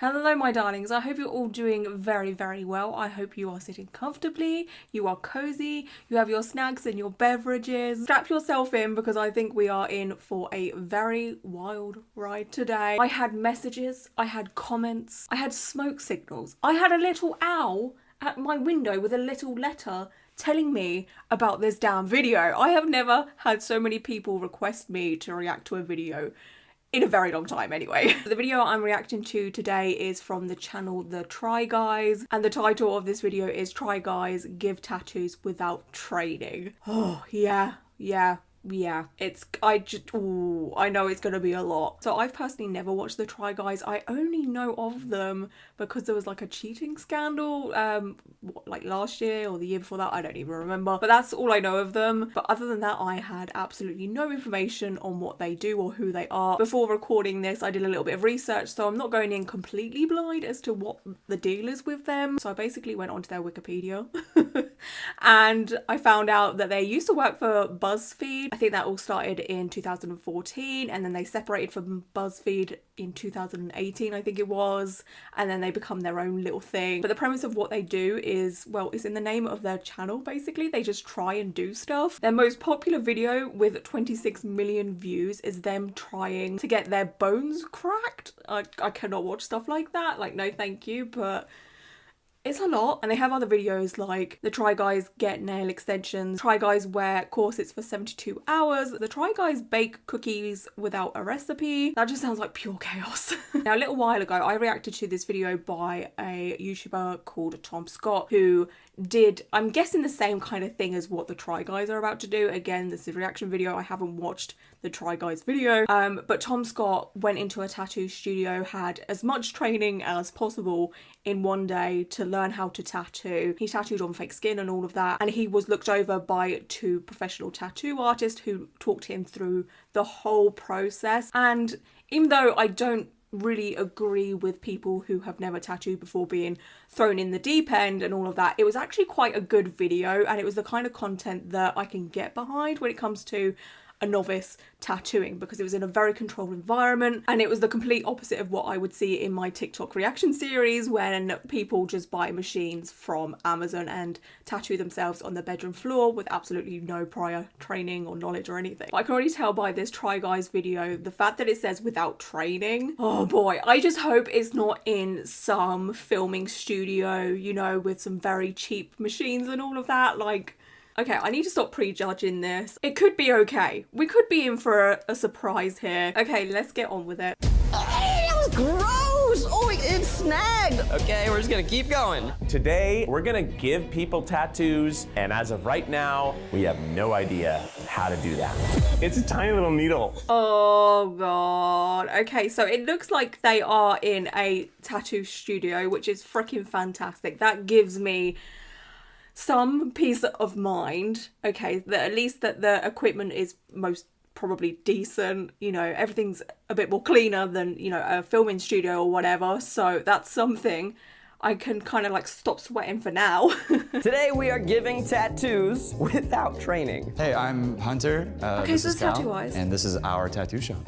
Hello my darlings, I hope you're all doing very, very well. I hope you are sitting comfortably, you are cozy, you have your snacks and your beverages. Strap yourself in because I think we are in for a very wild ride today. I had messages, I had comments, I had smoke signals. I had a little owl at my window with a little letter telling me about this damn video. I have never had so many people request me to react to a video in a very long time anyway. The video I'm reacting to today is from the channel The Try Guys, and the title of this video is Try Guys Give Tattoos Without Training. Oh yeah. I know it's gonna be a lot. So I've personally never watched The Try Guys. I only know of them because there was like a cheating scandal like last year or the year before that, I don't even remember, but that's all I know of them. But other than that, I had absolutely no information on what they do or who they are. Before recording this, I did a little bit of research, so I'm not going in completely blind as to what the deal is with them. So I basically went onto their Wikipedia and I found out that they used to work for BuzzFeed. I think that all started in 2014, and then they separated from BuzzFeed in 2018, I think it was, and then they become their own little thing. But the premise of what they do is, well, it's in the name of their channel basically. They just try and do stuff. Their most popular video with 26 million views is them trying to get their bones cracked. I cannot watch stuff like that, like no thank you, but it's a lot. And they have other videos like the Try Guys get nail extensions, Try Guys wear corsets for 72 hours, the Try Guys bake cookies without a recipe. That just sounds like pure chaos. Now, a little while ago, I reacted to this video by a YouTuber called Tom Scott, who did, I'm guessing, the same kind of thing as what the Try Guys are about to do. Again, this is a reaction video. I haven't watched the Try Guys video, but Tom Scott went into a tattoo studio, had as much training as possible in one day to learn how to tattoo. He tattooed on fake skin and all of that, and he was looked over by two professional tattoo artists who talked him through the whole process. And even though I don't really agree with people who have never tattooed before being thrown in the deep end and all of that, it was actually quite a good video, and it was the kind of content that I can get behind when it comes to a novice tattooing, because it was in a very controlled environment, and it was the complete opposite of what I would see in my TikTok reaction series when people just buy machines from Amazon and tattoo themselves on their bedroom floor with absolutely no prior training or knowledge or anything. I can already tell by this Try Guys video, the fact that it says without training, oh boy, I just hope it's not in some filming studio, you know, with some very cheap machines and all of that. Like, okay, I need to stop prejudging this. It could be okay. We could be in for a surprise here. Okay, let's get on with it. Hey, that was gross! Oh, it snagged! Okay, we're just gonna keep going. Today, we're gonna give people tattoos, and as of right now, we have no idea how to do that. It's a tiny little needle. Oh god. Okay, so it looks like they are in a tattoo studio, which is freaking fantastic. That gives me some peace of mind, okay, that at least that the equipment is most probably decent, you know, everything's a bit more cleaner than, you know, a filming studio or whatever, so that's something. I can kind of like stop sweating for now. Today we are giving tattoos without training. Hey, I'm Hunter. Okay, this so is it's Cal, Tattoo Eyes. and this is our tattoo shop.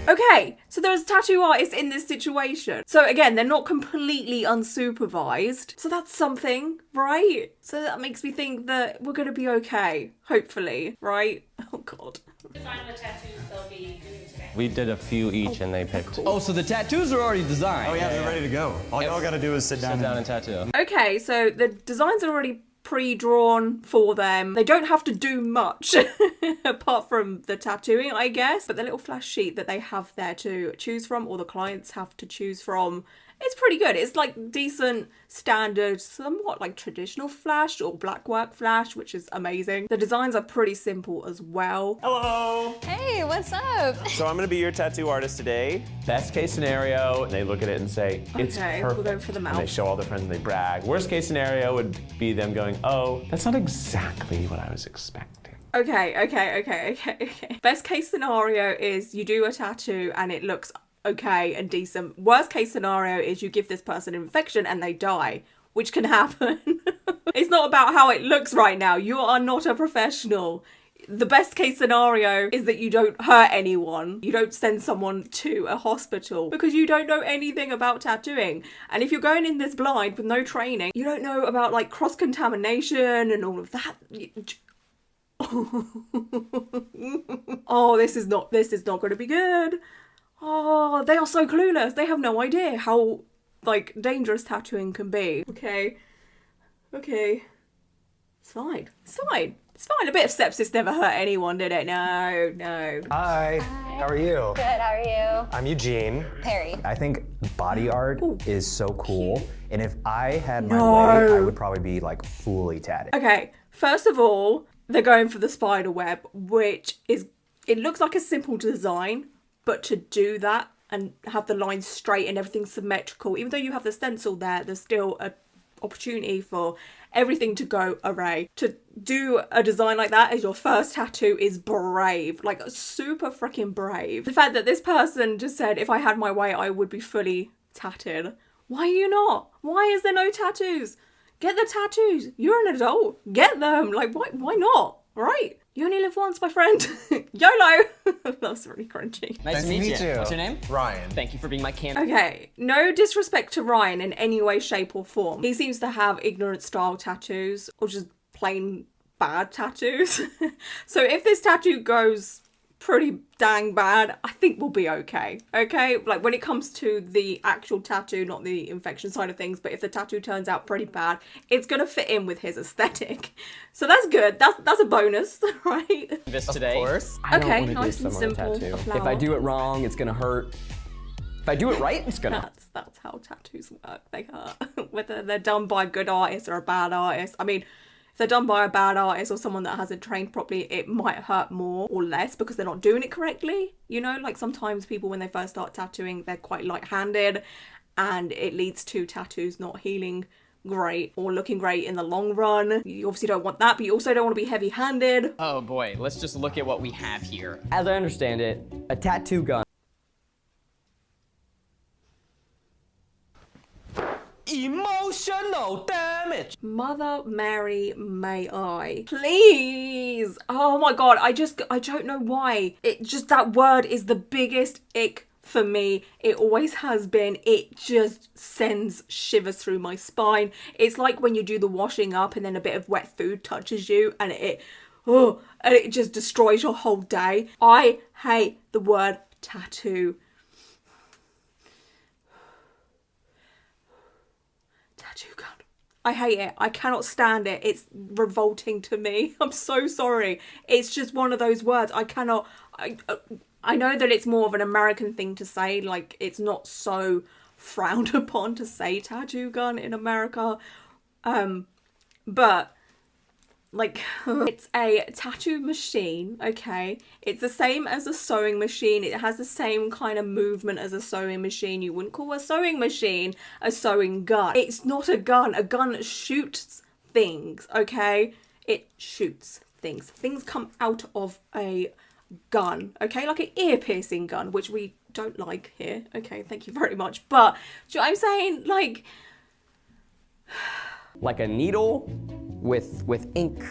Okay, so there's tattoo artists in this situation. So again, they're not completely unsupervised. So that's something, right? So that makes me think that we're gonna be okay, hopefully, right? Oh God. Design the tattoos they'll be doing today. We did a few each and they picked. Oh, so the tattoos are already designed. Oh yeah, they're ready to go. All y'all gotta do is sit down, Sit down and tattoo. Okay, so the designs are already pre-drawn for them. They don't have to do much apart from the tattooing, I guess. But the little flash sheet that they have there to choose from, or the clients have to choose from, it's pretty good. It's like decent, standard, somewhat like traditional flash or black work flash, which is amazing. The designs are pretty simple as well. Hello! Hey, what's up? So I'm gonna be your tattoo artist today. Best case scenario, they look at it and say, it's Okay, perfect. we'll go for the mouth. And they show all their friends and they brag. Worst case scenario would be them going, oh, that's not exactly what I was expecting. Okay. Best case scenario is you do a tattoo and it looks okay and decent. Worst case scenario is you give this person an infection and they die, which can happen. It's not about how it looks right now. You are not a professional. the best case scenario is that you don't hurt anyone. You don't send someone to a hospital because you don't know anything about tattooing. And if you're going in this blind with no training, you don't know about like cross-contamination and all of that. Oh, this is not going to be good. Oh, they are so clueless. They have no idea how like dangerous tattooing can be. Okay. It's fine. A bit of sepsis never hurt anyone, did it? No. Hi. How are you? Good, how are you? I'm Eugene. Perry. I think body art is so cool. And if I had my No. way, I would probably be like fully tatted. Okay, first of all, they're going for the spider web, which is, it looks like a simple design, but to do that and have the lines straight and everything symmetrical, even though you have the stencil there, there's still an opportunity for everything to go array. To do a design like that as your first tattoo is brave, like super freaking brave. The fact that this person just said, if I had my way, I would be fully tatted. Why are you not? Why is there no tattoos? Get the tattoos. You're an adult. Get them. Like, why not? Right? You only live once, my friend. YOLO. That's really crunchy. Nice to meet you. What's your name? Ryan. Thank you for being my candidate. Okay, no disrespect to Ryan in any way, shape or form. He seems to have ignorant style tattoos or just plain bad tattoos. So if this tattoo goes pretty dang bad, I think we'll be okay. Okay? Like when it comes to the actual tattoo, not the infection side of things, but if the tattoo turns out pretty bad, it's gonna fit in with his aesthetic. So that's good. That's a bonus, right? This today. Of course. I don't Okay, want to nice give and someone simple. a tattoo. A flower. If I do it wrong, it's gonna hurt. If I do it right, it's gonna. That's how tattoos work. They hurt. Whether they're done by a good artist or a bad artist. I mean, if they're done by a bad artist or someone that hasn't trained properly, it might hurt more or less because they're not doing it correctly. You know, like sometimes people when they first start tattooing, they're quite light-handed and it leads to tattoos not healing great or looking great in the long run. You obviously don't want that, but you also don't want to be heavy-handed. Oh boy, let's just look at what we have here. As I understand it, a tattoo gun. Emotional damage. Mother Mary, may I please? Oh my god, I don't know why. It just, that word is the biggest ick for me. It always has been. It just sends shivers through my spine. It's like when you do the washing up and then a bit of wet food touches you and it just destroys your whole day. I hate the word tattoo. Tattoo gun. I hate it. I cannot stand it. It's revolting to me. I'm so sorry. It's just one of those words. I cannot. I know that it's more of an American thing to say. Like, it's not so frowned upon to say tattoo gun in America. But like, it's a tattoo machine, okay? It's the same as a sewing machine. It has the same kind of movement as a sewing machine. You wouldn't call a sewing machine a sewing gun. It's not a gun. A gun shoots things, okay? It shoots things. Things come out of a gun, okay? Like an ear-piercing gun, which we don't like here. Okay, thank you very much. But, do you know what I'm saying? Like a needle with ink.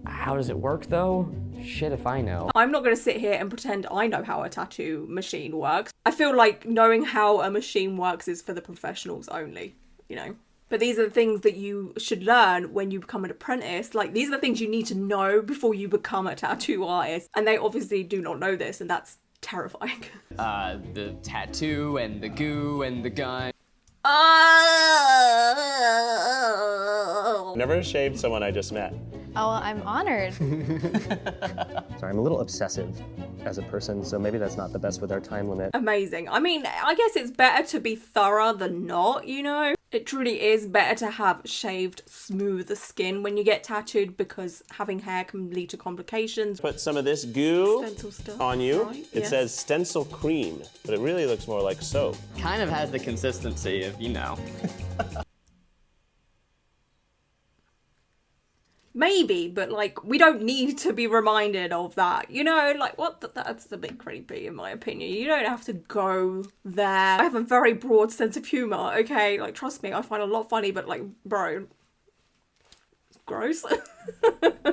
How does it work though? Shit if I know. I'm not going to sit here and pretend I know how a tattoo machine works. I feel like knowing how a machine works is for the professionals only, you know? But these are the things that you should learn when you become an apprentice. Like, these are the things you need to know before you become a tattoo artist. And they obviously do not know this, and that's terrifying. The tattoo and the goo and the gun. Never shaved someone I just met. Oh, well, I'm honored. Sorry, I'm a little obsessive as a person, so maybe that's not the best with our time limit. Amazing. I mean, I guess it's better to be thorough than not, you know? It truly is better to have shaved, smooth skin when you get tattooed because having hair can lead to complications. Put some of this goo Stencil stuff, on you. right? It Yeah. says stencil cream, but it really looks more like soap. Kind of has the consistency of, you know. Maybe, but like, we don't need to be reminded of that, you know? Like, what? That's a bit creepy in my opinion. You don't have to go there. I have a very broad sense of humour, okay? Like, trust me, I find a lot funny, but like, bro, gross.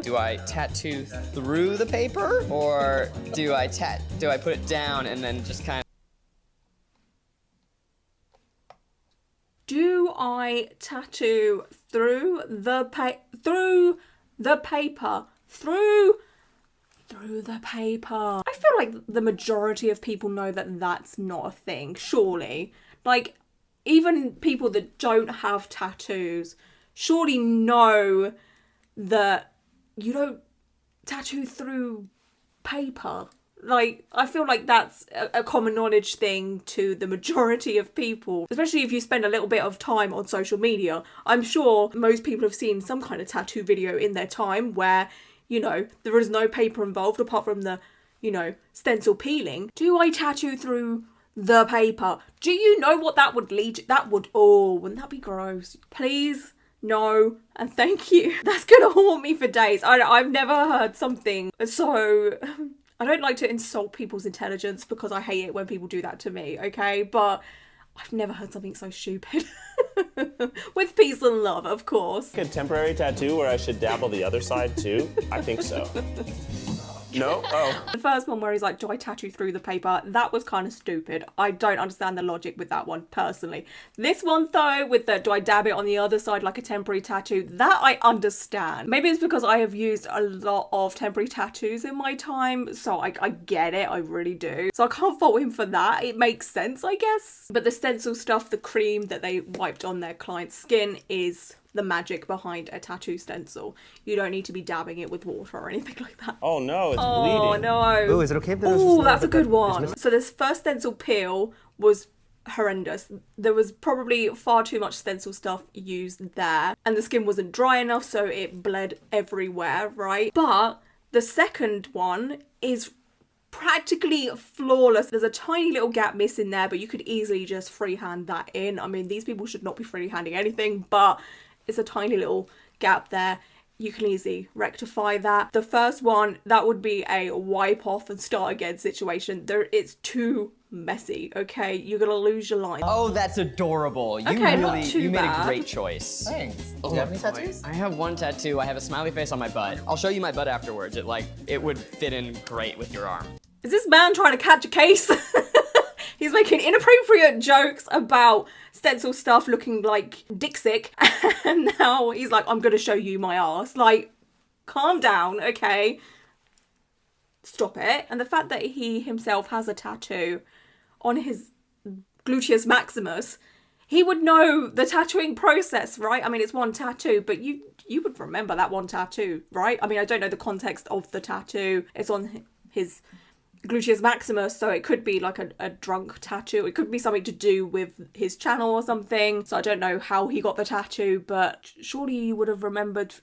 Do I tattoo through the paper, or do I put it down and then just kind of? Do I tattoo through the paper? Through the paper. I feel like the majority of people know that that's not a thing, surely. Like, even people that don't have tattoos surely know that you don't tattoo through paper. Like, I feel like that's a common knowledge thing to the majority of people, especially if you spend a little bit of time on social media. I'm sure most people have seen some kind of tattoo video in their time where, you know, there is no paper involved apart from the, you know, stencil peeling. Do I tattoo through the paper? Do you know what that would lead to? That would, oh, wouldn't that be gross? Please, no, and thank you. That's gonna haunt me for days. I've never heard something so... I don't like to insult people's intelligence because I hate it when people do that to me, okay? But I've never heard something so stupid. With peace and love, of course. A temporary tattoo where I should dabble the other side too? I think so. No? Oh. The first one where he's like, do I tattoo through the paper? That was kind of stupid. I don't understand the logic with that one, personally. This one, though, with the do I dab it on the other side like a temporary tattoo, that I understand. Maybe it's because I have used a lot of temporary tattoos in my time, so I get it, I really do. So I can't fault him for that. It makes sense, I guess. But the stencil stuff, the cream that they wiped on their client's skin is the magic behind a tattoo stencil. You don't need to be dabbing it with water or anything like that. Oh no, it's Oh bleeding. no. Ooh, is it okay if there's Oh, that's a good one. So this first stencil peel was horrendous. There was probably far too much stencil stuff used there, and the skin wasn't dry enough, so it bled everywhere, right? But the second one is practically flawless. There's a tiny little gap missing there, but you could easily just freehand that in. I mean, these people should not be freehanding anything, but it's a tiny little gap there. You can easily rectify that. The first one, that would be a wipe off and start again situation. It's too messy, okay? You're gonna lose your line. Oh, that's adorable. You Okay, not really, too you made a bad. great choice. Thanks. Do you have any tattoos? I have one tattoo. I have a smiley face on my butt. I'll show you my butt afterwards. It would fit in great with your arm. Is this man trying to catch a case? He's making inappropriate jokes about stencil stuff looking like dick sick, and now he's like, I'm gonna show you my ass. Like, calm down, okay? Stop it. And the fact that he himself has a tattoo on his gluteus maximus, he would know the tattooing process, right? I mean, it's one tattoo, but you would remember that one tattoo, right? I mean, I don't know the context of the tattoo. It's on his gluteus maximus, so it could be like a drunk tattoo. It could be something to do with his channel or something. So I don't know how he got the tattoo, but surely you would have remembered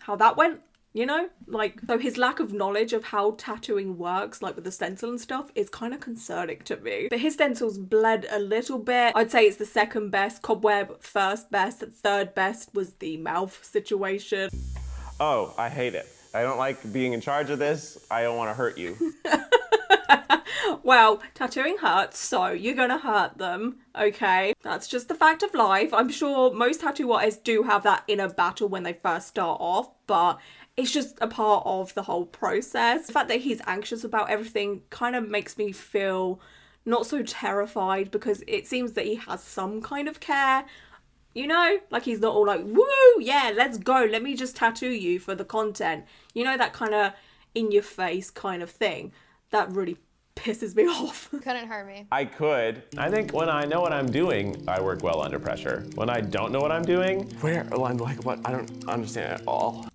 how that went, you know? Like, so his lack of knowledge of how tattooing works, like with the stencil and stuff, is kind of concerning to me. But his stencils bled a little bit. I'd say it's the second best. Cobweb first best. Third best was the mouth situation. Oh, I hate it. I don't like being in charge of this. I don't want to hurt you. Well, tattooing hurts, so you're gonna hurt them, okay? That's just the fact of life. I'm sure most tattoo artists do have that inner battle when they first start off, but it's just a part of the whole process. The fact that he's anxious about everything kind of makes me feel not so terrified, because it seems that he has some kind of care. You know, like he's not all like, woo, yeah, let's go, let me just tattoo you for the content. You know, that kind of in your face kind of thing. That really pisses me off. Couldn't hurt me. I could. I think when I know what I'm doing, I work well under pressure. When I don't know what I'm doing, what? I don't understand at all.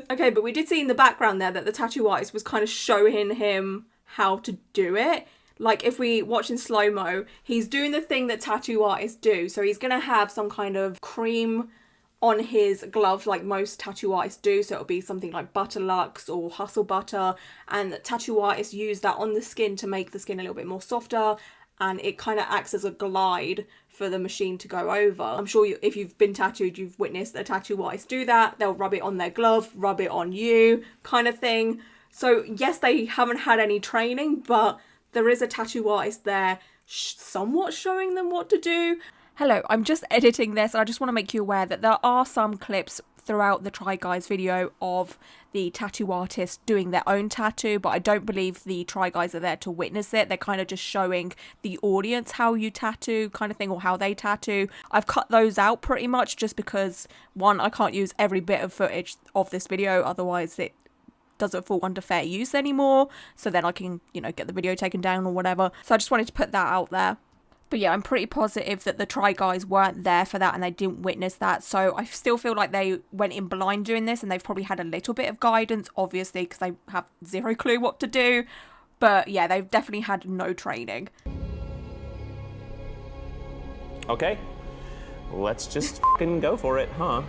Okay, but we did see in the background there that the tattoo artist was kind of showing him how to do it. Like, if we watch in slow-mo, he's doing the thing that tattoo artists do. So he's going to have some kind of cream on his glove like most tattoo artists do. So it'll be something like Butterlux or Hustle Butter. And tattoo artists use that on the skin to make the skin a little bit more softer. And it kind of acts as a glide for the machine to go over. I'm sure if you've been tattooed, you've witnessed a tattoo artist do that. They'll rub it on their glove, rub it on you, kind of thing. So yes, they haven't had any training, but there is a tattoo artist there somewhat showing them what to do. Hello, I'm just editing this and I just want to make you aware that there are some clips throughout the Try Guys video of the tattoo artist doing their own tattoo, but I don't believe the Try Guys are there to witness it. They're kind of just showing the audience how you tattoo kind of thing, or how they tattoo. I've cut those out pretty much just because, one, I can't use every bit of footage of this video, otherwise it doesn't fall under fair use anymore, so then I can, you know, get the video taken down or whatever. So I just wanted to put that out there. But yeah, I'm pretty positive that the Try Guys weren't there for that and they didn't witness that. So I still feel like they went in blind doing this, and they've probably had a little bit of guidance, obviously, because they have zero clue what to do. But yeah, they've definitely had no training. Okay, let's just fucking go for it, huh?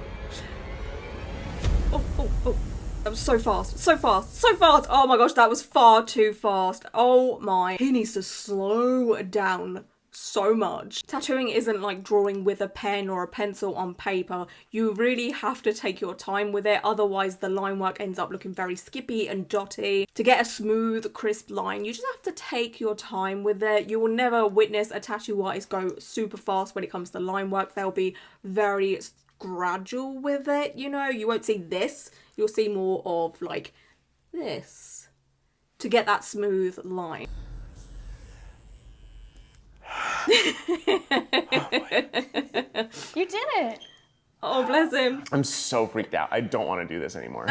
Oh. That was so fast, so fast, so fast. Oh my gosh, that was far too fast. Oh my. He needs to slow down so much. Tattooing isn't like drawing with a pen or a pencil on paper. You really have to take your time with it, otherwise the line work ends up looking very skippy and dotty. To get a smooth, crisp line, you just have to take your time with it. You will never witness a tattoo artist go super fast when it comes to line work. They'll be very gradual with it, you know. You won't see this, you'll see more of like this to get that smooth line. You did it. Oh, bless him. I'm so freaked out. I don't want to do this anymore.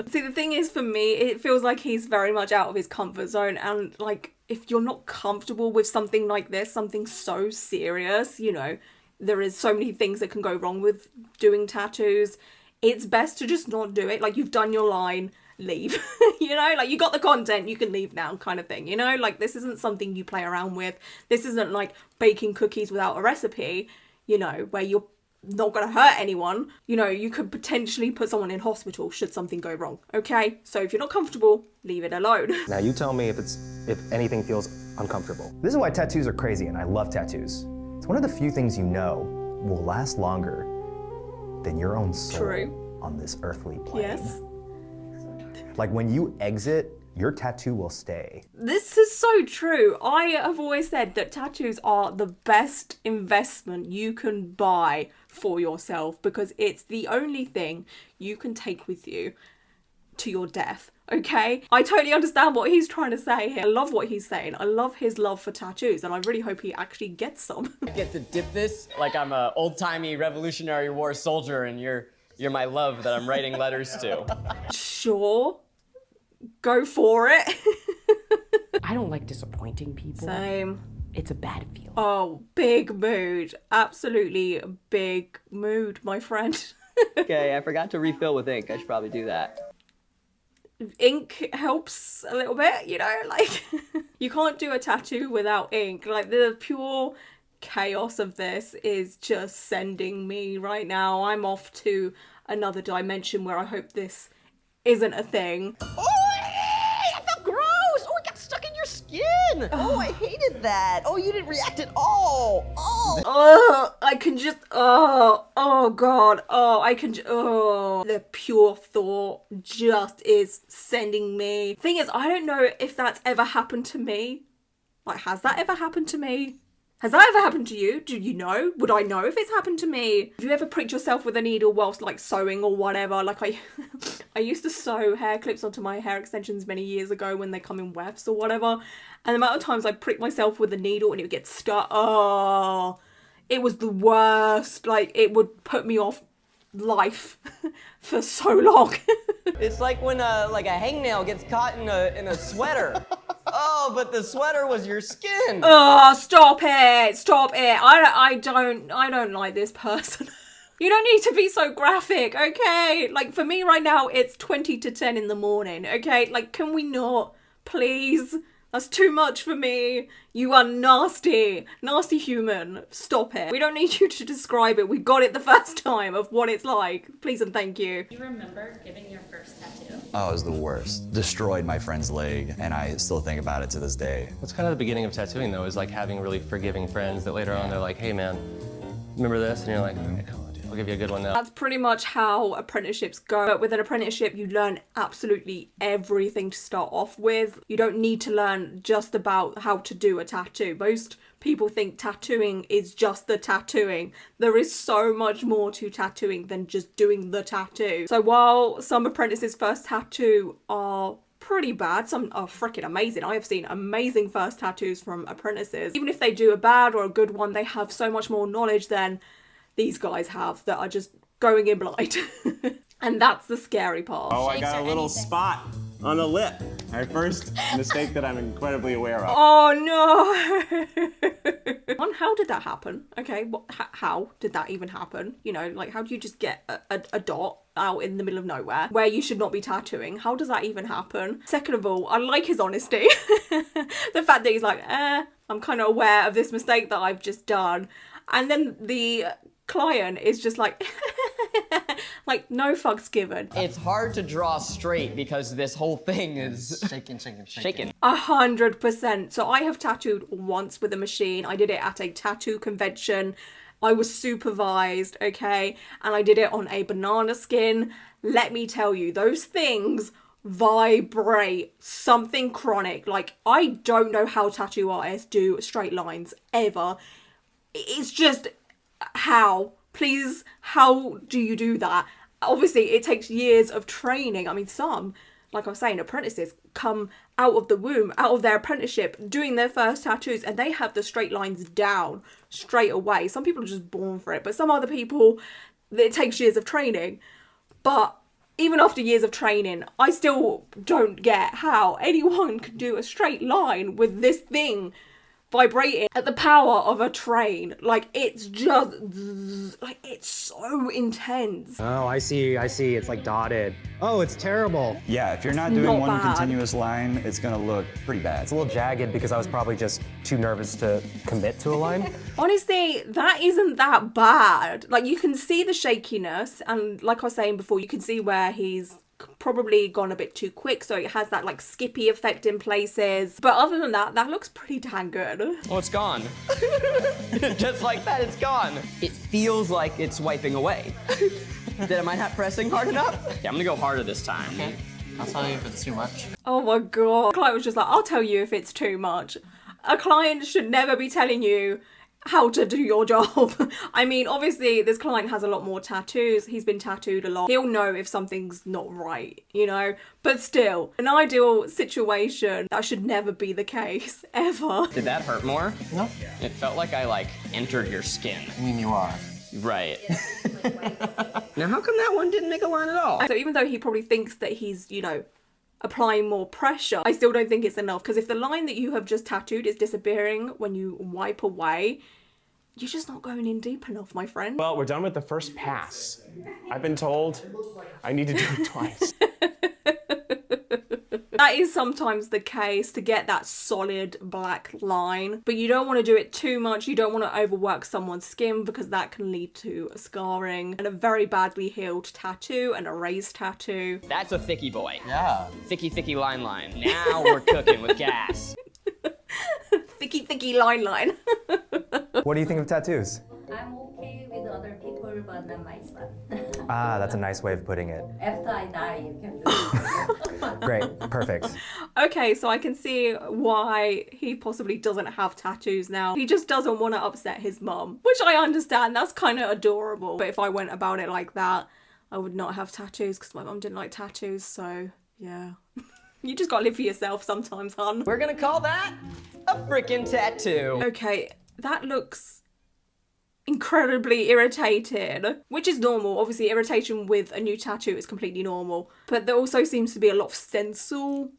See, the thing is, for me, it feels like he's very much out of his comfort zone, and like, if you're not comfortable with something like this, something so serious, you know, there is so many things that can go wrong with doing tattoos. It's best to just not do it. Like, you've done your line, leave. You know, like, you got the content, you can leave now, kind of thing, you know. Like, this isn't something you play around with. This isn't like baking cookies without a recipe, you know, where you're not gonna hurt anyone. You know, you could potentially put someone in hospital should something go wrong. Okay, so if you're not comfortable, leave it alone. Now you tell me if anything feels uncomfortable. This is why tattoos are crazy, and I love tattoos. It's one of the few things you know will last longer than your own soul True. on this earthly plane. Yes. Like, when you exit, your tattoo will stay. This is so true. I have always said that tattoos are the best investment you can buy for yourself, because it's the only thing you can take with you to your death. Okay? I totally understand what he's trying to say here. I love what he's saying. I love his love for tattoos, and I really hope he actually gets some. I get to dip this like I'm a old-timey Revolutionary War soldier, and you're my love that I'm writing letters to. Sure. Go for it. I don't like disappointing people. Same. It's a bad feeling. Oh, big mood. Absolutely big mood, my friend. Okay, I forgot to refill with ink. I should probably do that. Ink helps a little bit, you know, like, you can't do a tattoo without ink. Like, the pure chaos of this is just sending me right now. I'm off to another dimension where I hope this isn't a thing. Oh, that felt gross! Oh, it got stuck in your skin! Oh, I hated that! Oh, you didn't react at all! Oh! I can just, God, the pure thought just is sending me. Thing is, I don't know if that's ever happened to me. Like, has that ever happened to me? Has that ever happened to you? Do you know? Would I know if it's happened to me? Have you ever pricked yourself with a needle whilst like sewing or whatever? Like, I used to sew hair clips onto my hair extensions many years ago when they come in wefts or whatever. And the amount of times I pricked myself with a needle and it would get stuck. Oh, it was the worst. Like, it would put me off life for so long. It's like when a hangnail gets caught in a sweater. Oh, but the sweater was your skin. Oh, stop it. Stop it. I don't like this person. You don't need to be so graphic, okay? Like, for me right now, it's 20 to 10 in the morning, okay? Like, can we not, please? That's too much for me. You are nasty. Nasty human. Stop it. We don't need you to describe it. We got it the first time of what it's like. Please and thank you. Do you remember getting your first tattoo? Oh, it was the worst. Destroyed my friend's leg, and I still think about it to this day. That's kind of the beginning of tattooing, though, is like having really forgiving friends that later on they're like, hey man, remember this? And you're like, all right, come on, dude. I'll give you a good one now. That's pretty much how apprenticeships go. But with an apprenticeship, you learn absolutely everything to start off with. You don't need to learn just about how to do a tattoo. Most people think tattooing is just the tattooing. There is so much more to tattooing than just doing the tattoo. So while some apprentices' first tattoo are pretty bad, some are freaking amazing. I have seen amazing first tattoos from apprentices. Even if they do a bad or a good one, they have so much more knowledge than these guys have that are just going in blind. And that's the scary part. Oh, I got a little spot on the lip. My first mistake that I'm incredibly aware of. Oh no! How did that happen? Okay, how did that even happen? You know, like how do you just get a dot out in the middle of nowhere where you should not be tattooing? How does that even happen? Second of all, I like his honesty. The fact that he's like, I'm kind of aware of this mistake that I've just done. And then the client is just like, like no fucks given. It's hard to draw straight because this whole thing is shaking. 100%. So I have tattooed once with a machine. I did it at a tattoo convention. I was supervised, okay? And I did it on a banana skin. Let me tell you, those things vibrate something chronic. Like, I don't know how tattoo artists do straight lines ever. It's just, how? Please, how do you do that? Obviously, it takes years of training. I mean, some, like I was saying, apprentices come out of the womb, out of their apprenticeship, doing their first tattoos, and they have the straight lines down straight away. Some people are just born for it, but some other people, it takes years of training. But even after years of training, I still don't get how anyone can do a straight line with this thing vibrating at the power of a train. Like, it's just, like, it's so intense. Oh, I see. It's like dotted. Oh, it's terrible. Yeah, if you're not It's doing not one bad. continuous line, it's gonna look pretty bad. It's a little jagged because I was probably just too nervous to commit to a line. Honestly, that isn't that bad. Like, you can see the shakiness, and like I was saying before, you can see where he's probably gone a bit too quick, so it has that like skippy effect in places. But other than that, that looks pretty dang good. Oh, it's gone. Just like that, it's gone. It feels like it's wiping away. Am I not pressing hard enough? Yeah, I'm gonna go harder this time. Okay. I'll tell you if it's too much. Oh my god. The client was just like, I'll tell you if it's too much. A client should never be telling you how to do your job. I mean, obviously this client has a lot more tattoos. He's been tattooed a lot. He'll know if something's not right, you know? But still, an ideal situation, that should never be the case, ever. Did that hurt more? No. It felt like I like entered your skin. I mean, you are. Right. Now how come that one didn't make a line at all? So even though he probably thinks that he's, you know, applying more pressure, I still don't think it's enough, because if the line that you have just tattooed is disappearing when you wipe away, you're just not going in deep enough, my friend. Well, we're done with the first pass. I've been told I need to do it twice. That is sometimes the case, to get that solid black line, but you don't want to do it too much. You don't want to overwork someone's skin, because that can lead to scarring and a very badly healed tattoo and a raised tattoo. That's a thicky boy. Yeah. Thicky line. Now we're cooking with gas. Thicky line. What do you think of tattoos? I'm okay with other people, but not myself. Ah, that's a nice way of putting it. After I die, you can do it. Great, perfect. Okay, so I can see why he possibly doesn't have tattoos now. He just doesn't want to upset his mum, which I understand. That's kind of adorable. But if I went about it like that, I would not have tattoos, because my mum didn't like tattoos, so yeah. You just gotta live for yourself sometimes, hun. We're gonna call that a frickin' tattoo. Okay, that looks incredibly irritated, which is normal. Obviously, irritation with a new tattoo is completely normal, but there also seems to be a lot of stencil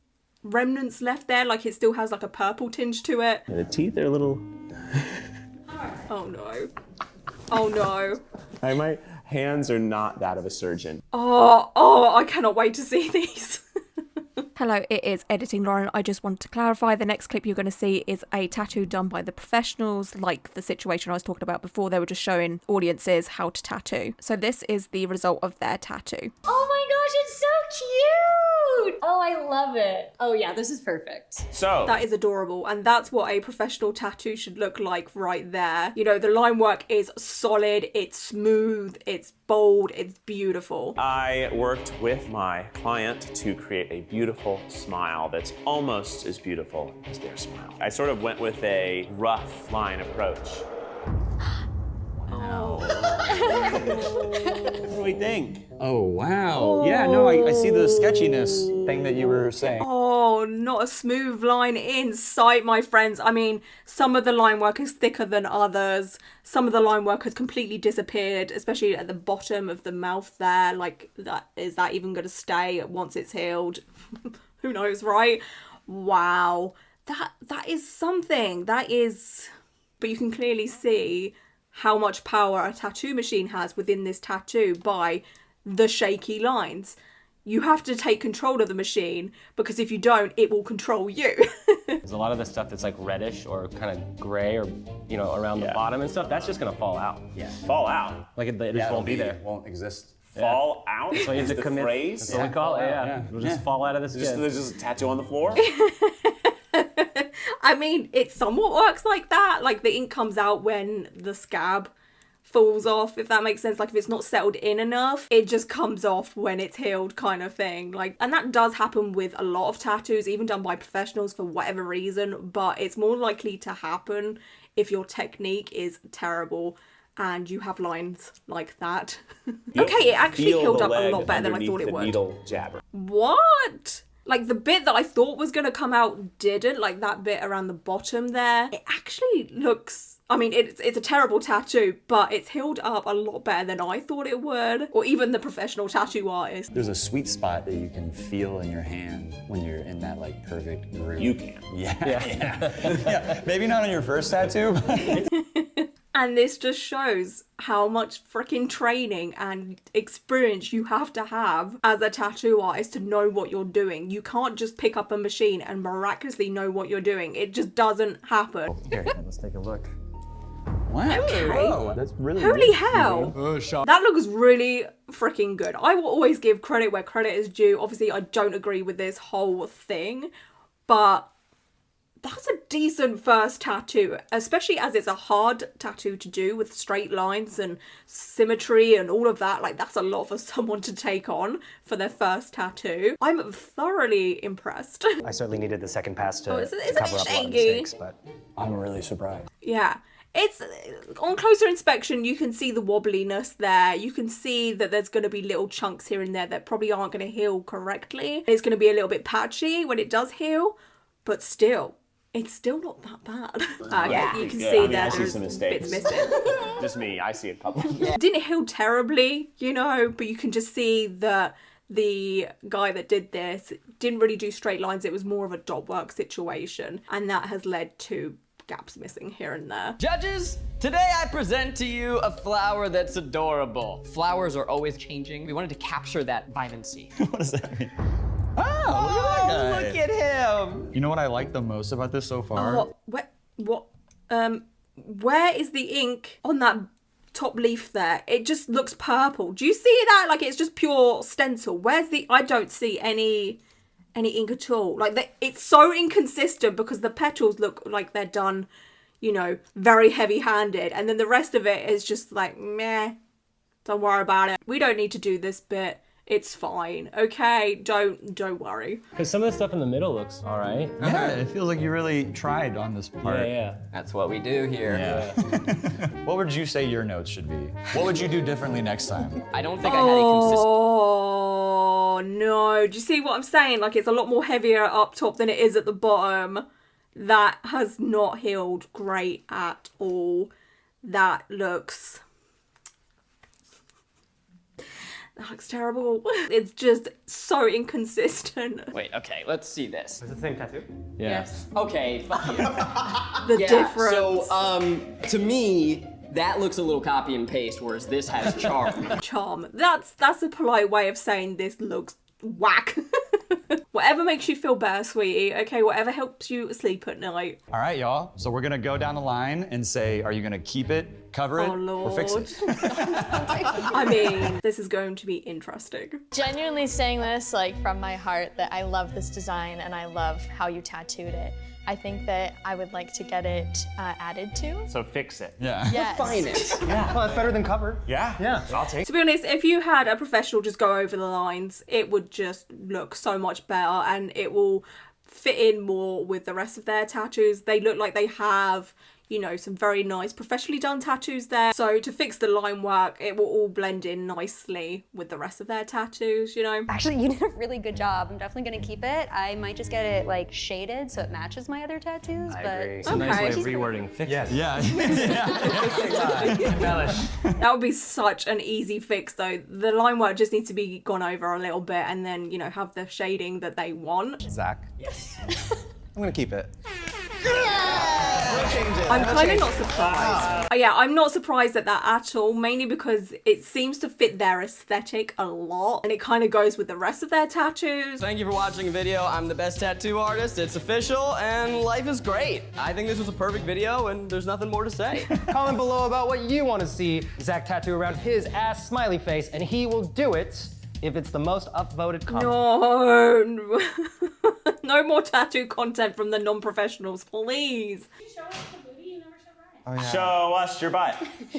remnants left there, like it still has like a purple tinge to it. And the teeth are a little... Oh no. Oh no. My hands are not that of a surgeon. Oh, I cannot wait to see these. Hello, it is Editing Lauren. I just wanted to clarify, the next clip you're going to see is a tattoo done by the professionals, like the situation I was talking about before. They were just showing audiences how to tattoo. So this is the result of their tattoo. Oh my gosh, it's so Oh, I love it. Oh yeah, this is perfect. So That is adorable, and that's what a professional tattoo should look like right there. You know, the line work is solid, it's smooth, it's bold, it's beautiful. I worked with my client to create a beautiful smile that's almost as beautiful as their smile. I sort of went with a rough line approach. What do we think? Oh, wow. Yeah, no, I see the sketchiness thing that you were saying. Oh, not a smooth line in sight, my friends. I mean, some of the line work is thicker than others. Some of the line work has completely disappeared, especially at the bottom of the mouth there. Like, is that even going to stay once it's healed? Who knows, right? Wow. That is something. That is... But you can clearly see how much power a tattoo machine has within this tattoo by the shaky lines. You have to take control of the machine, because if you don't, it will control you. There's a lot of the stuff that's like reddish or kind of gray or, you know, around the bottom and stuff, that's just gonna fall out. Yeah. Fall out. Like it just won't be there. It won't exist. Fall out So you have is to the commit. phrase. That's what we call it, yeah. Yeah. It'll just fall out of the skin. There's just a tattoo on the floor. I mean, it somewhat works like that. Like, the ink comes out when the scab falls off, if that makes sense. Like, if it's not settled in enough, it just comes off when it's healed, kind of thing. Like, and that does happen with a lot of tattoos, even done by professionals for whatever reason, but it's more likely to happen if your technique is terrible and you have lines like that. Okay, it actually Feel healed the up a leg lot better than I underneath thought it the would. Needle jabber. What? Like, the bit that I thought was going to come out didn't. Like, that bit around the bottom there. It actually looks... I mean, it's a terrible tattoo, but it's healed up a lot better than I thought it would. Or even the professional tattoo artist. There's a sweet spot that you can feel in your hand when you're in that like perfect groove. You can. Yeah. Yeah. Maybe not on your first tattoo, but And this just shows how much freaking training and experience you have to have as a tattoo artist to know what you're doing. You can't just pick up a machine and miraculously know what you're doing. It just doesn't happen. Here, let's take a look. wow. Okay. That's really Holy good. hell. That looks really freaking good. I will always give credit where credit is due. Obviously, I don't agree with this whole thing, but that's a decent first tattoo, especially as it's a hard tattoo to do with straight lines and symmetry and all of that. Like, that's a lot for someone to take on for their first tattoo. I'm thoroughly impressed. I certainly needed the second pass to, it's a to bit cover up a lot of shaky. mistakes, but I'm really surprised. Yeah. It's on closer inspection, you can see the wobbliness there. You can see that there's going to be little chunks here and there that probably aren't going to heal correctly. It's going to be a little bit patchy when it does heal, but still, it's still not that bad. You can see I that see there's some bits mistakes. missing. Just me. I see a couple. Didn't heal terribly, you know, but you can just see that the guy that did this didn't really do straight lines. It was more of a dot work situation, and that has led to gaps missing here and there. Judges, today I present to you a flower that's adorable. Flowers are always changing. We wanted to capture that vibrancy. What does that mean? Oh, look at him. You know what I like the most about this so far? Where is the ink on that top leaf there? It just looks purple. Do you see that? Like, it's just pure stencil. Where's the... I don't see any ink at all. Like, it's so inconsistent because the petals look like they're done, you know, very heavy-handed, and then the rest of it is just like, meh, don't worry about it. We don't need to do this bit. It's fine, okay? Don't worry. because some of the stuff in the middle looks all right. Yeah, it feels like you really tried on this part. Yeah. That's what we do here. Yeah. What would you say your notes should be? What would you do differently next time? I don't think I had a consistent... Oh, no. Do you see what I'm saying? Like, it's a lot more heavier up top than it is at the bottom. That has not healed great at all. That looks terrible. It's just so inconsistent. Wait, okay, let's see this. Is it the same tattoo? Yes. Okay, fuck you. The difference. So, to me, that looks a little copy and paste, whereas this has charm. Charm. That's a polite way of saying this looks whack. Whatever makes you feel better, sweetie. Okay, whatever helps you sleep at night. All right, y'all. So we're gonna go down the line and say, are you gonna keep it, cover it, or fix it? I mean, this is going to be interesting. Genuinely saying this like from my heart that I love this design and I love how you tattooed it. I think that I would like to get it added to. So fix it. Yeah. Yes. Refine it. Yeah. Well, it's better than cover. Yeah. Yeah. I'll take To be honest, if you had a professional just go over the lines, it would just look so much better and it will fit in more with the rest of their tattoos. They look like they have, you know, some very nice professionally done tattoos there. So to fix the line work, it will all blend in nicely with the rest of their tattoos, you know? Actually, you did a really good job. I'm definembly gonna keep it. I might just get it like shaded so it matches my other tattoos. I but agree. It's a nice way of rewording fix it. Yeah. Embellish. That would be such an easy fix though. The line work just needs to be gone over a little bit and then, you know, have the shading that they want. Zach. Yes. I'm gonna keep it. I'm kind of not surprised. Yeah, I'm not surprised at that at all, mainly because it seems to fit their aesthetic a lot and it kind of goes with the rest of their tattoos. Thank you for watching the video. I'm the best tattoo artist. It's official and life is great. I think this was a perfect video and there's nothing more to say. Comment below about what you want to see Zach tattoo around his ass smiley face, and he will do it if it's the most upvoted comment. No. No more tattoo content from the non-professionals, please. Oh, yeah. Show us your butt.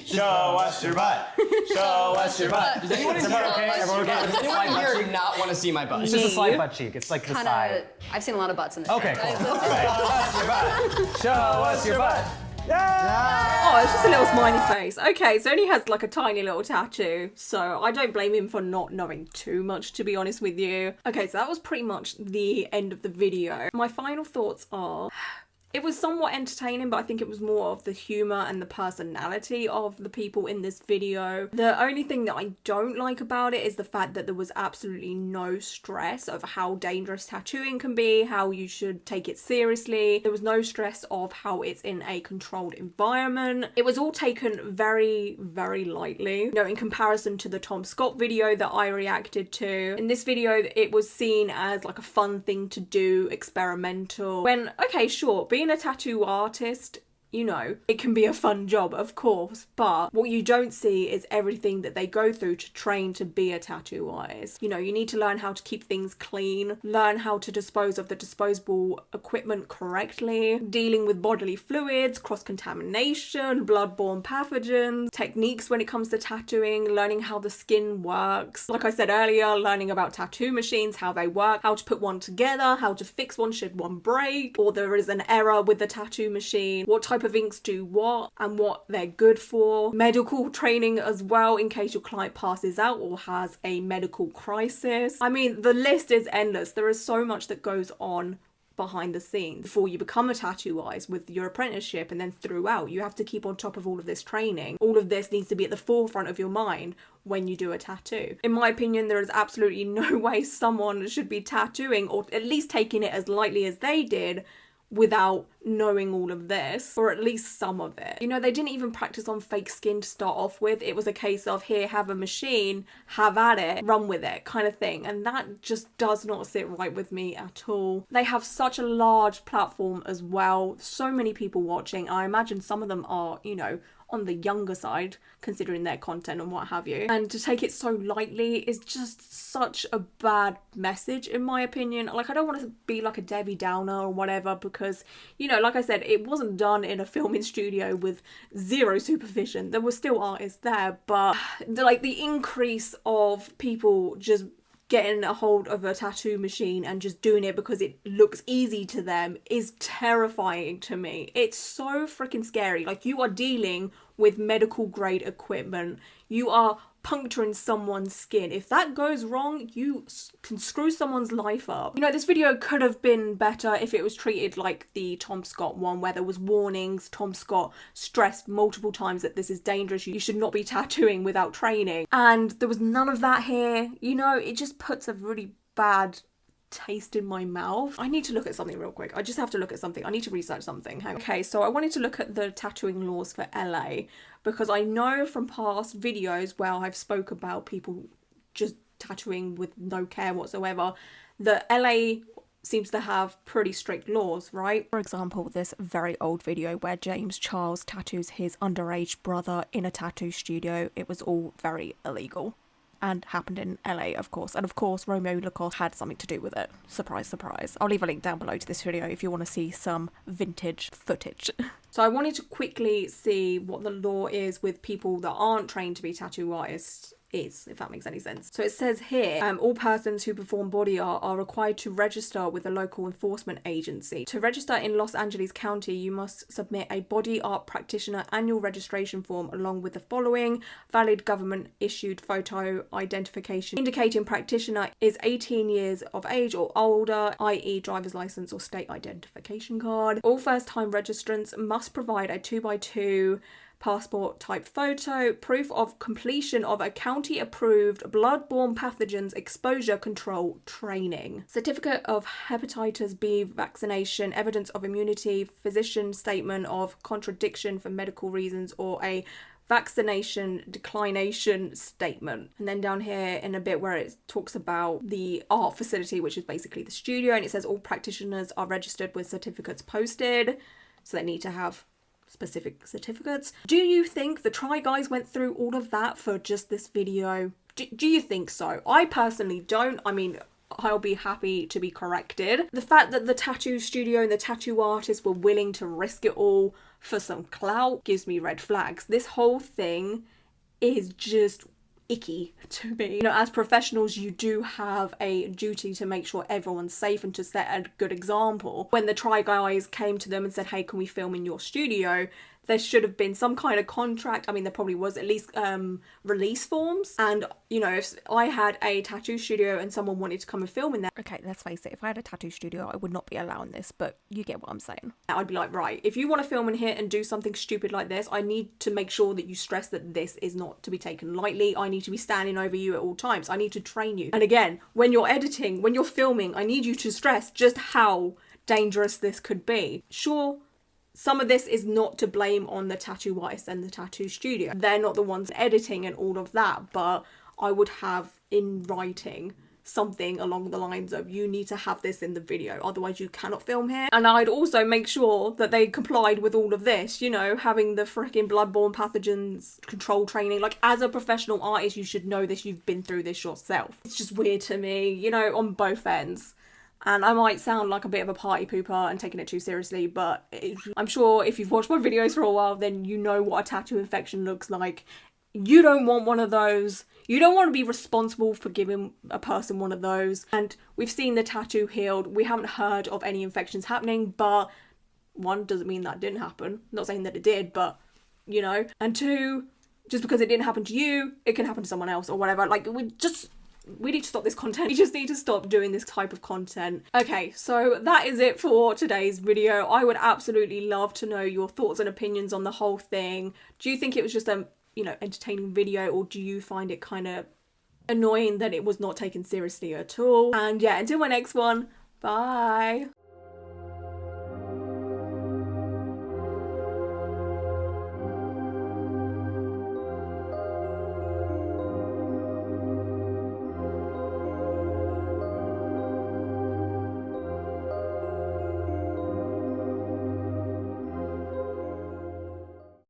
Show us your butt. Show us your butt. Does anyone Everyone okay? Everyone okay? Does anyone here do not want to see my butt? It's just a slight butt cheek. It's like the side. I've seen a lot of butts in this. Okay, cool. Show us your butt. Show us your butt. Oh, it's just a little smiley face. Okay, so he only has like a tiny little tattoo, so I don't blame him for not knowing too much, to be honest with you. Okay, so that was pretty much the end of the video. My final thoughts are... It was somewhat entertaining, but I think it was more of the humour and the personality of the people in this video. The only thing that I don't like about it is the fact that there was absolutely no stress of how dangerous tattooing can be, how you should take it seriously. There was no stress of how it's in a controlled environment. It was all taken very, very lightly. You know, in comparison to the Tom Scott video that I reacted to. In this video, it was seen as like a fun thing to do, experimental. When, okay, sure, being a tattoo artist, you know, it can be a fun job, of course, but what you don't see is everything that they go through to train to be a tattoo artist. You know, you need to learn how to keep things clean, learn how to dispose of the disposable equipment correctly, dealing with bodily fluids, cross-contamination, bloodborne pathogens, techniques when it comes to tattooing, learning how the skin works. Like I said earlier, learning about tattoo machines, how they work, how to put one together, how to fix one should one break, or there is an error with the tattoo machine, what type of inks do what and what they're good for, medical training as well in case your client passes out or has a medical crisis. I mean, the list is endless. There is so much that goes on behind the scenes before you become a tattoo artist with your apprenticeship, and then throughout you have to keep on top of all of this training. All of this needs to be at the forefront of your mind when you do a tattoo. In my opinion, there is absolutely no way someone should be tattooing, or at least taking it as lightly as they did, without knowing all of this, or at least some of it. You know, they didn't even practice on fake skin to start off with. It was a case of, here, have a machine, have at it, run with it kind of thing. And that just does not sit right with me at all. They have such a large platform as well. So many people watching. I imagine some of them are, you know, on the younger side, considering their content and what have you. And to take it so lightly is just such a bad message, in my opinion. Like, I don't want to be like a Debbie Downer or whatever, because, you know, like I said, it wasn't done in a filming studio with zero supervision. There were still artists there, but like the increase of people just getting a hold of a tattoo machine and just doing it because it looks easy to them is terrifying to me. It's so freaking scary. Like, you are dealing with medical grade equipment. You are puncturing someone's skin. If that goes wrong, you can screw someone's life up. You know, this video could have been better if it was treated like the Tom Scott one, where there was warnings. Tom Scott stressed multiple times that this is dangerous. You should not be tattooing without training. And there was none of that here. You know, it just puts a really bad taste in my mouth. I need to look at something real quick. I just have to look at something. I need to research something. Hang on. Okay, so I wanted to look at the tattooing laws for LA, because I know from past videos where I've spoke about people just tattooing with no care whatsoever, the LA seems to have pretty strict laws, right? For example, this very old video where James Charles tattoos his underage brother in a tattoo studio. It was all very illegal and happened in LA, of course. And of course, Romeo Lacoste had something to do with it. Surprise, surprise. I'll leave a link down below to this video if you want to see some vintage footage. So I wanted to quickly see what the law is with people that aren't trained to be tattoo artists if that makes any sense. So it says here, all persons who perform body art are required to register with a local enforcement agency. To register in Los Angeles County, you must submit a body art practitioner annual registration form along with the following: valid government issued photo identification indicating practitioner is 18 years of age or older, i.e. driver's license or state identification card. All first-time registrants must provide a 2x2 passport type photo, proof of completion of a county approved bloodborne pathogens exposure control training, certificate of hepatitis B vaccination, evidence of immunity, physician statement of contradiction for medical reasons, or a vaccination declination statement. And then down here in a bit where it talks about the art facility, which is basically the studio, and it says all practitioners are registered with certificates posted, so they need to have specific certificates. Do you think the Try Guys went through all of that for just this video? Do you think so? I personally don't. I mean, I'll be happy to be corrected. The fact that the tattoo studio and the tattoo artists were willing to risk it all for some clout gives me red flags. This whole thing is just icky to me. You know, as professionals, you do have a duty to make sure everyone's safe and to set a good example. When the Try Guys came to them and said, hey, can we film in your studio? There should have been some kind of contract. I mean, there probably was at least release forms. And, you know, if I had a tattoo studio and someone wanted to come and film in there. Okay, let's face it. If I had a tattoo studio, I would not be allowing this, but you get what I'm saying. I'd be like, right, if you want to film in here and do something stupid like this, I need to make sure that you stress that this is not to be taken lightly. I need to be standing over you at all times. I need to train you. And again, when you're editing, when you're filming, I need you to stress just how dangerous this could be. Sure, some of this is not to blame on the tattoo artist and the tattoo studio. They're not the ones editing and all of that, but I would have in writing something along the lines of, you need to have this in the video, otherwise you cannot film here. And I'd also make sure that they complied with all of this, you know, having the freaking bloodborne pathogens control training. Like, as a professional artist, you should know this, you've been through this yourself. It's just weird to me, you know, on both ends. And I might sound like a bit of a party pooper and taking it too seriously, but I'm sure if you've watched my videos for a while, then you know what a tattoo infection looks like. You don't want one of those. You don't want to be responsible for giving a person one of those. And we've seen the tattoo healed. We haven't heard of any infections happening, but one, doesn't mean that didn't happen. Not saying that it did, but, you know. And two, just because it didn't happen to you, it can happen to someone else or whatever. Like, we need to stop this content. We just need to stop doing this type of content. Okay, so that is it for today's video. I would absolutely love to know your thoughts and opinions on the whole thing. Do you think it was just a, you know, entertaining video, or do you find it kind of annoying that it was not taken seriously at all? And yeah, until my next one, bye.